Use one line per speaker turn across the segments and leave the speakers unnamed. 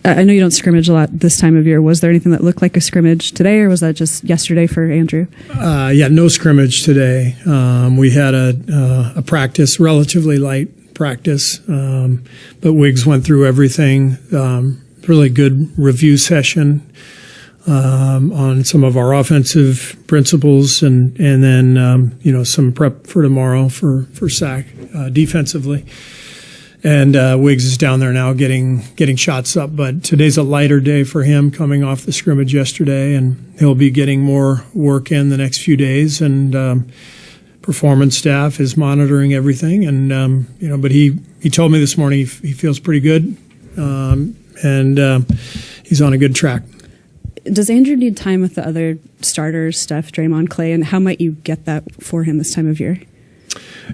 I know you don't scrimmage a lot this time of year. Was there anything that looked like a scrimmage today, or was that just yesterday for Andrew?
Yeah, no scrimmage today. We had a practice, relatively light practice, but Wiggs went through everything. Really good review session on some of our offensive principles, and then some prep for tomorrow for sack defensively. And Wiggs is down there now getting shots up, but today's a lighter day for him coming off the scrimmage yesterday, and he'll be getting more work in the next few days. And performance staff is monitoring everything, and but he told me this morning he feels pretty good, and he's on a good track.
Does Andrew need time with the other starters, Steph, Draymond, Clay, and how might you get that for him this time of year?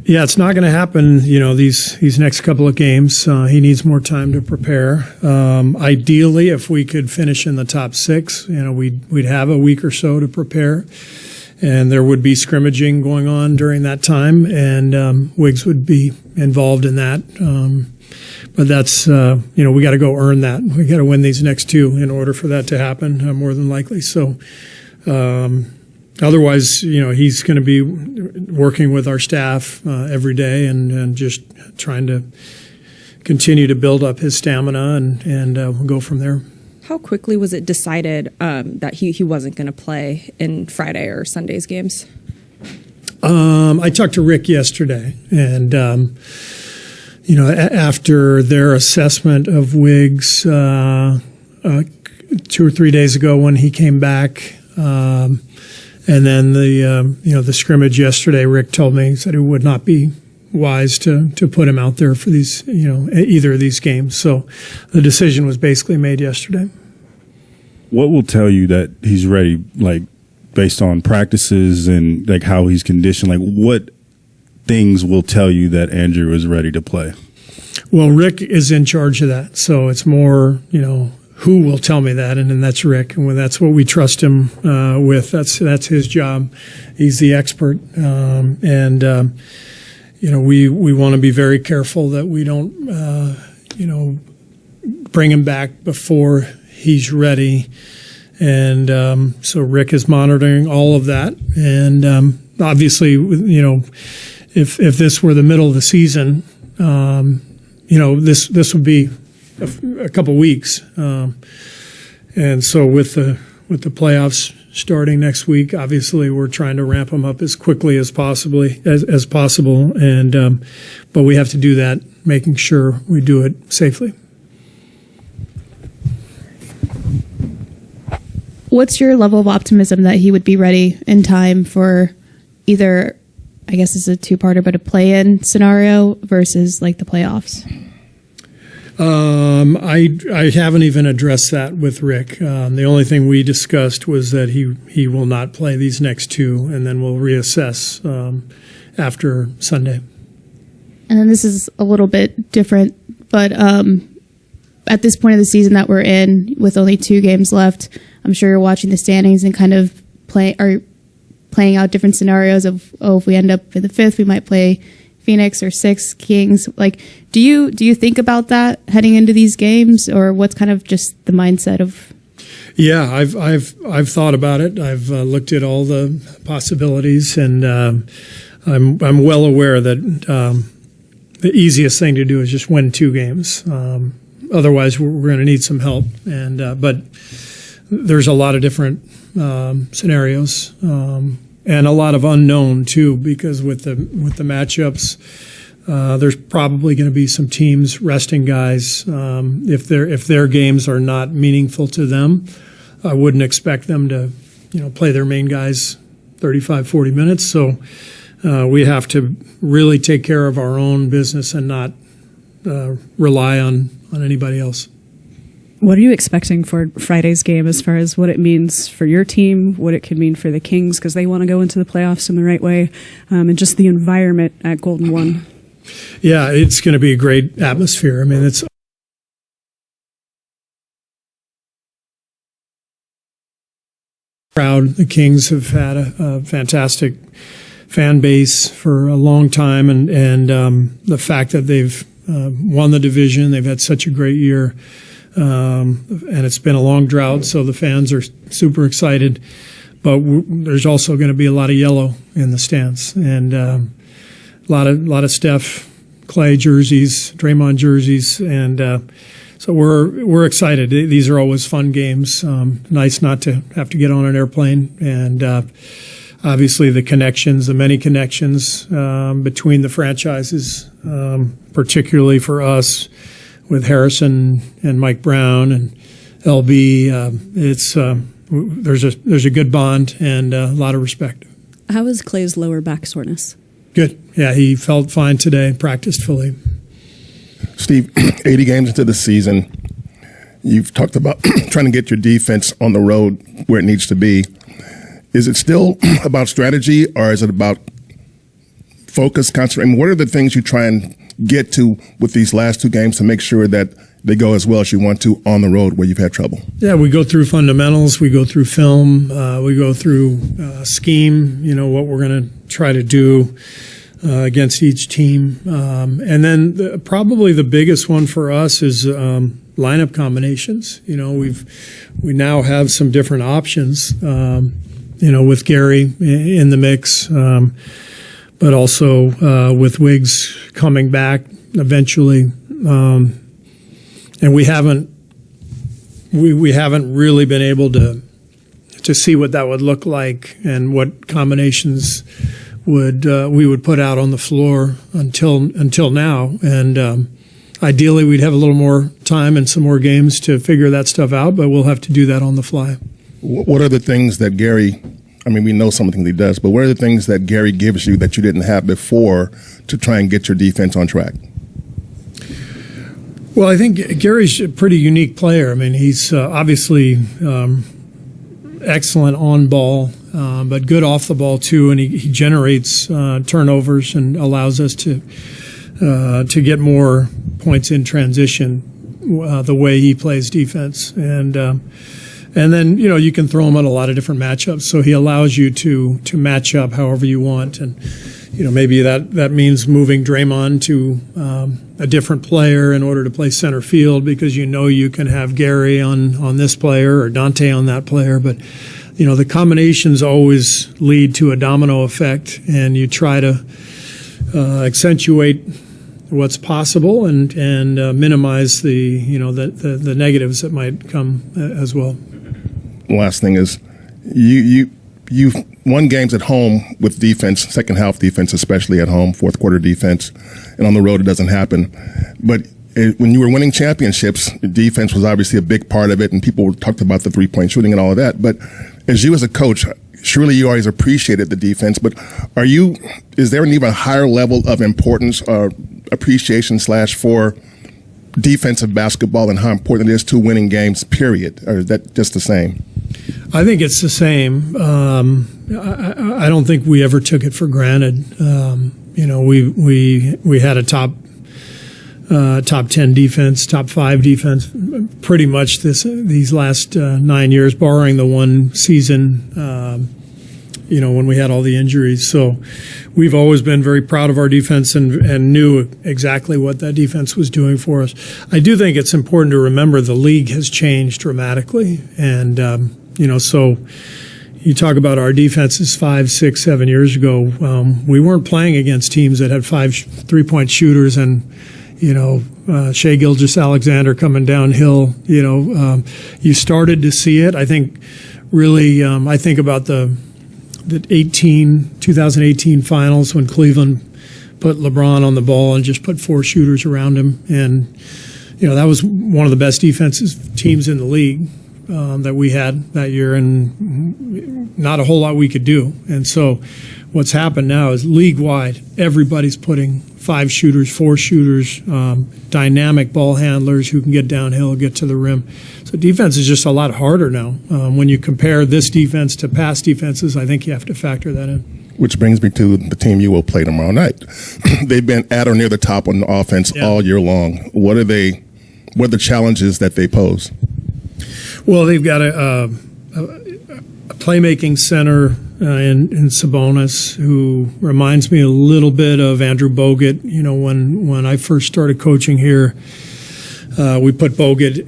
Yeah, it's not going to happen, these next couple of games. He needs more time to prepare. Ideally, if we could finish in the top 6, we'd have a week or so to prepare, and there would be scrimmaging going on during that time, and Wiggs would be involved in that. But that's, we got to go earn that. We got to win these next 2 in order for that to happen, more than likely. So, otherwise, he's going to be working with our staff every day and just trying to continue to build up his stamina, and we'll go from there.
How quickly was it decided that he wasn't going to play in Friday or Sunday's games?
I talked to Rick yesterday, and after their assessment of Wiggs 2 or 3 days ago when he came back. And then the scrimmage yesterday, Rick told me, he said it would not be wise to put him out there for these, either of these games. So the decision was basically made yesterday.
What will tell you that he's ready, like based on practices and like how he's conditioned? Like what things will tell you that Andrew is ready to play?
Well, Rick is in charge of that. So it's more, who will tell me that, and then that's Rick, and that's what we trust him with. That's his job. He's the expert, we want to be very careful that we don't bring him back before he's ready, and so Rick is monitoring all of that, and obviously, if this were the middle of the season, this would be a couple weeks, and so with the playoffs starting next week, obviously we're trying to ramp them up as quickly as possible, and but we have to do that, making sure we do it safely.
What's your level of optimism that he would be ready in time for either, I guess it's a two-parter, but a play-in scenario versus like the playoffs?
I haven't even addressed that with Rick. The only thing we discussed was that he will not play these next 2, and then we'll reassess after Sunday.
And then this is a little bit different, but at this point of the season that we're in, with only 2 games left, I'm sure you're watching the standings and kind of playing out different scenarios of, if we end up in the 5th, we might play Phoenix or 6 Kings. Like, do you think about that heading into these games, or what's kind of just the mindset of?
Yeah, I've thought about it. I've looked at all the possibilities, and I'm well aware that the easiest thing to do is just win 2 games. Otherwise, we're going to need some help, and but there's a lot of different scenarios. And a lot of unknown too, because with the matchups, there's probably going to be some teams resting guys. If their games are not meaningful to them, I wouldn't expect them to, play their main guys 35, 40 minutes. So we have to really take care of our own business and not rely on anybody else.
What are you expecting for Friday's game as far as what it means for your team, what it could mean for the Kings, because they want to go into the playoffs in the right way, and just the environment at Golden One?
Yeah, it's going to be a great atmosphere. I mean, it's proud. The Kings have had a fantastic fan base for a long time, and the fact that they've won the division. They've had such a great year. And it's been a long drought, so the fans are super excited. But there's also going to be a lot of yellow in the stands, and a lot of Steph, Clay jerseys, Draymond jerseys, and so we're excited. These are always fun games. Nice not to have to get on an airplane, and obviously the many connections between the franchises, particularly for us with Harrison and Mike Brown and LB. There's a good bond and a lot of respect.
How is Clay's lower back soreness?
Good. Yeah, he felt fine today, practiced fully.
Steve, 80 games into the season, you've talked about trying to get your defense on the road where it needs to be. Is it still about strategy, or is it about focus, concentration? What are the things you try and get to with these last two games to make sure that they go as well as you want to on the road where you've had trouble?
Yeah, we go through fundamentals. We go through film. We go through scheme, what we're going to try to do against each team. And then probably the biggest one for us is lineup combinations. We now have some different options, with Gary in the mix, but also with Wiggs coming back eventually. And we haven't really been able to see what that would look like and what combinations we would put out on the floor until now. And ideally, we'd have a little more time and some more games to figure that stuff out, but we'll have to do that on the fly.
What are the things that Gary? I mean, we know some of the things he does, but what are the things that Gary gives you that you didn't have before to try and get your defense on track?
Well, I think Gary's a pretty unique player. I mean, he's obviously excellent on ball, but good off the ball too, and he generates turnovers and allows us to get more points in transition the way he plays defense. And then, you can throw him on a lot of different matchups. So he allows you to match up however you want. And, maybe that means moving Draymond to a different player in order to play center field because you can have Gary on this player or Dante on that player. But, the combinations always lead to a domino effect, and you try to accentuate what's possible and minimize the negatives that might come as well.
Last thing is, you won games at home with defense, second half defense, especially at home, fourth quarter defense, and on the road it doesn't happen. But when you were winning championships, defense was obviously a big part of it, and people talked about the 3-point shooting and all of that. But as you as a coach, surely you always appreciated the defense, but is there an even higher level of importance or appreciation / for defensive basketball and how important it is to winning games, period? Or is that just the same?
I think it's the same. I don't think we ever took it for granted. We had a top 10 defense, top 5 defense, pretty much these last 9 years, barring the one season, when we had all the injuries. So we've always been very proud of our defense and knew exactly what that defense was doing for us. I do think it's important to remember the league has changed dramatically. And, so you talk about our defenses 5, 6, 7 years ago. We weren't playing against teams that had 5 3-point shooters and, Shai Gilgeous-Alexander coming downhill. You started to see it. I think really, I think about the 2018 finals when Cleveland put LeBron on the ball and just put 4 shooters around him. And, that was one of the best defensive teams in the league that we had that year, and not a whole lot we could do. And so what's happened now is league-wide, everybody's putting 5 shooters, 4 shooters, dynamic ball handlers who can get downhill, get to the rim. So defense is just a lot harder now. When you compare this defense to past defenses, I think you have to factor that in.
Which brings me to the team you will play tomorrow night. They've been at or near the top on offense all year long. What are the challenges that they pose?
Well, they've got a playmaking center in Sabonis, who reminds me a little bit of Andrew Bogut. You know, when I first started coaching here, we put Bogut,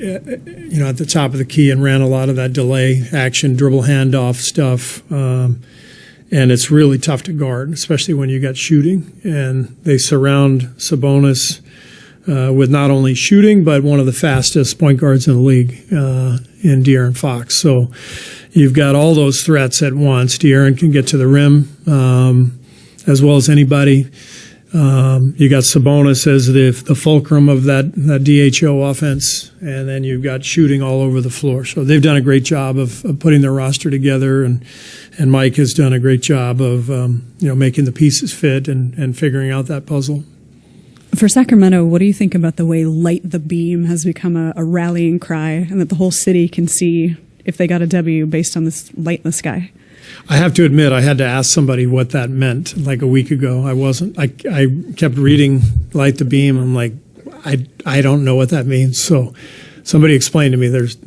at the top of the key and ran a lot of that delay action, dribble handoff stuff. And it's really tough to guard, especially when you got shooting. And they surround Sabonis with not only shooting, but one of the fastest point guards in the league in De'Aaron Fox. So you've got all those threats at once. De'Aaron can get to the rim as well as anybody. You got Sabonis as the fulcrum of that DHO offense, and then you've got shooting all over the floor. So they've done a great job of putting their roster together, and Mike has done a great job of making the pieces fit and figuring out that puzzle.
For Sacramento, what do you think about the way Light the Beam has become a rallying cry, and that the whole city can see if they got a W based on this light in the sky?
I have to admit, I had to ask somebody what that meant like a week ago. I kept reading Light the Beam. I'm like, I don't know what that means. So somebody explained to me there's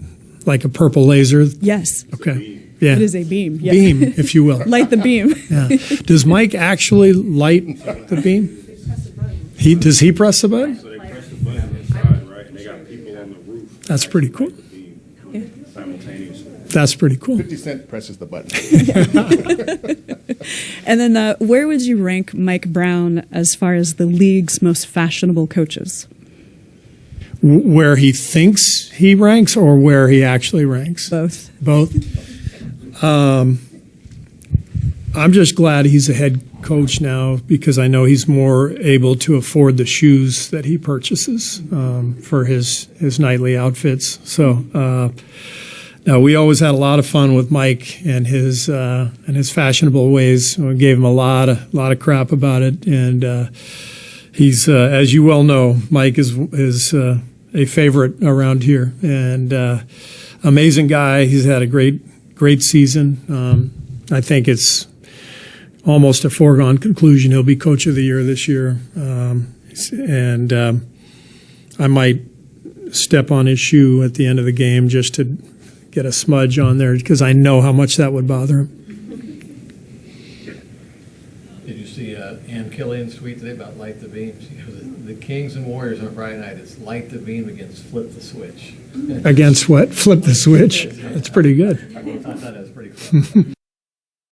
like a purple laser.
Yes.
Okay. Yeah.
It is a beam. Yeah.
Beam, if you will.
Light the beam.
Yeah. Does Mike actually light the beam? Does he press the button?
So they press the button inside, right? And they got people on the roof.
That's pretty cool.
Simultaneously.
That's pretty cool.
50 Cent presses the button.
And then where would you rank Mike Brown as far as the league's most fashionable coaches?
Where he thinks he ranks or where he actually ranks?
Both.
Both. I'm just glad he's a head coach now because I know he's more able to afford the shoes that he purchases for his nightly outfits. So no, we always had a lot of fun with Mike and his fashionable ways. We gave him a lot of crap about it, and he's as you well know, Mike is a favorite around here, and amazing guy. He's had a great season. I think it's almost a foregone conclusion he'll be coach of the year this year, and I might step on his shoe at the end of the game just to get a smudge on there because I know how much that would bother him.
Did you see Ann Killian's tweet today about Light the Beam? She goes, the Kings and Warriors on Friday night, it's Light the Beam against Flip the Switch.
Against what? Flip the switch? That's pretty good.
I thought that was pretty cool.